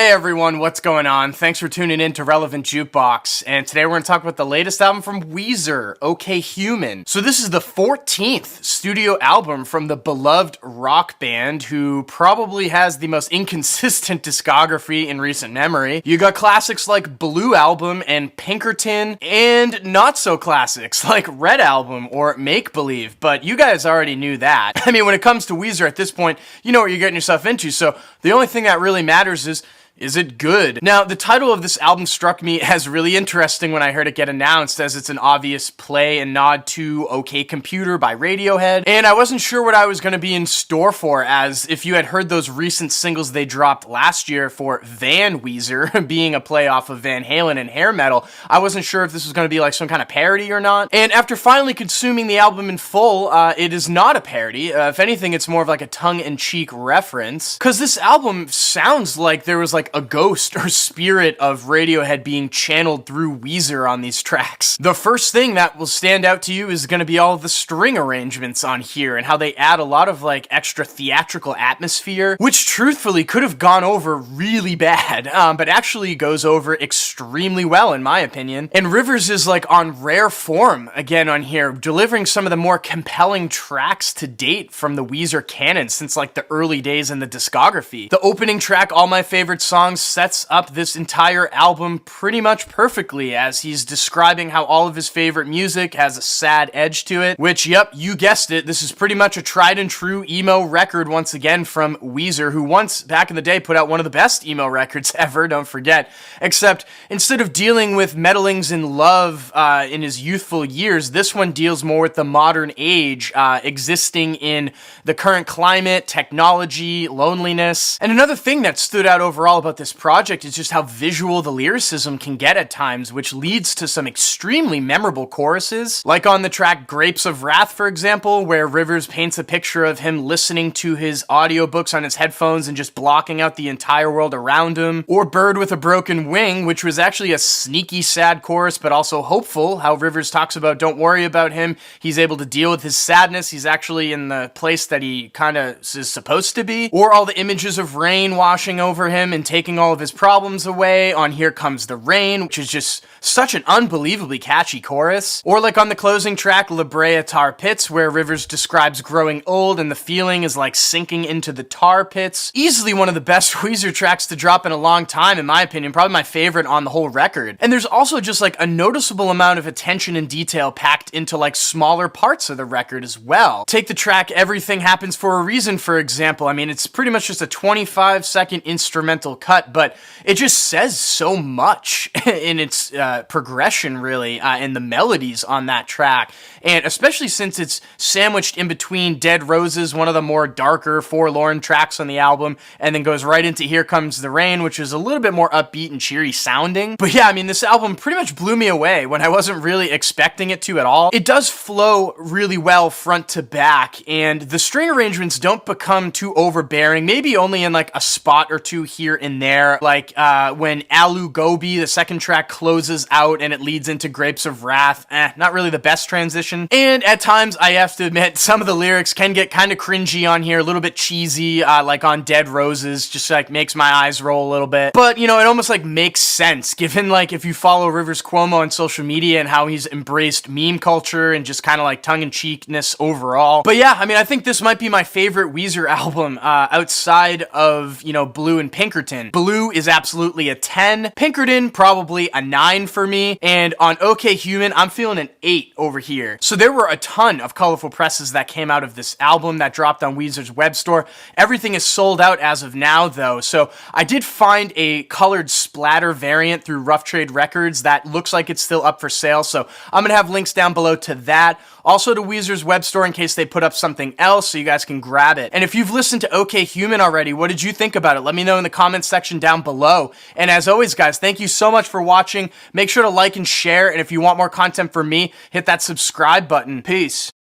Hey everyone, what's going on? Thanks for tuning in to Relevant Jukebox, and today we're going to talk about the latest album from Weezer, OK Human. So this is the 14th studio album from the beloved rock band who probably has the most inconsistent discography in recent memory. You got classics like Blue Album and Pinkerton, and not so classics like Red Album or Make Believe, but you guys already knew that. I mean, when it comes to Weezer at this point, you know what you're getting yourself into, so the only thing that really matters is it good? Now, the title of this album struck me as really interesting when I heard it get announced, as it's an obvious play and nod to OK Computer by Radiohead, and I wasn't sure what I was going to be in store for, as if you had heard those recent singles they dropped last year for Van Weezer, being a play off of Van Halen and hair metal, I wasn't sure if this was going to be like some kind of parody or not, and after finally consuming the album in full, it is not a parody. If anything, it's more of like a tongue-in-cheek reference, because this album sounds like there was like a ghost or spirit of Radiohead being channeled through Weezer on these tracks. The first thing that will stand out to you is going to be all the string arrangements on here and how they add a lot of like extra theatrical atmosphere, which truthfully could have gone over really bad, but actually goes over extremely well in my opinion. And Rivers is like on rare form again on here, delivering some of the more compelling tracks to date from the Weezer canon since like the early days in the discography. The opening track, All My Favorite Songs, sets up this entire album pretty much perfectly, as he's describing how all of his favorite music has a sad edge to it, which, yep, you guessed it, this is pretty much a tried and true emo record once again from Weezer, who once, back in the day, put out one of the best emo records ever, don't forget, except instead of dealing with meddlings in love in his youthful years, this one deals more with the modern age, existing in the current climate, technology, loneliness. And another thing that stood out overall about this project is just how visual the lyricism can get at times, which leads to some extremely memorable choruses, like on the track Grapes of Wrath, for example, where Rivers paints a picture of him listening to his audiobooks on his headphones and just blocking out the entire world around him, or Bird with a Broken Wing, which was actually a sneaky sad chorus, but also hopeful, how Rivers talks about don't worry about him, he's able to deal with his sadness, he's actually in the place that he kind of is supposed to be, or all the images of rain washing over him and taking all of his problems away on Here Comes the Rain, which is just such an unbelievably catchy chorus. Or like on the closing track, La Brea Tar Pits, where Rivers describes growing old and the feeling is like sinking into the tar pits. Easily one of the best Weezer tracks to drop in a long time, in my opinion, probably my favorite on the whole record. And there's also just like a noticeable amount of attention and detail packed into like smaller parts of the record as well. Take the track Everything Happens for a Reason, for example. I mean, it's pretty much just a 25-second instrumental cut, but it just says so much in its progression, really, and the melodies on that track. And especially since it's sandwiched in between Dead Roses, one of the more darker, forlorn tracks on the album, and then goes right into Here Comes the Rain, which is a little bit more upbeat and cheery sounding. But yeah, I mean, this album pretty much blew me away when I wasn't really expecting it to at all. It does flow really well front to back, and the string arrangements don't become too overbearing, maybe only in like a spot or two here and there, like when Alu Gobi, the second track, closes out and it leads into Grapes of Wrath. Not really the best transition. And at times, I have to admit, some of the lyrics can get kind of cringy on here, a little bit cheesy, like on Dead Roses, just like makes my eyes roll a little bit. But, you know, it almost like makes sense, given like if you follow Rivers Cuomo on social media and how he's embraced meme culture and just kind of like tongue-in-cheekness overall. But yeah, I mean, I think this might be my favorite Weezer album outside of, you know, Blue and Pinkerton. Blue is absolutely a 10, Pinkerton probably a 9 for me, and on OK Human, I'm feeling an 8 over here. So there were a ton of colorful presses that came out of this album that dropped on Weezer's web store. Everything is sold out as of now, though, so I did find a colored splatter variant through Rough Trade Records that looks like it's still up for sale, so I'm gonna have links down below to that. Also to Weezer's web store in case they put up something else so you guys can grab it. And if you've listened to OK Human already, what did you think about it? Let me know in the comments section down below. And as always, guys, thank you so much for watching. Make sure to like and share, and if you want more content from me, hit that subscribe button. Peace.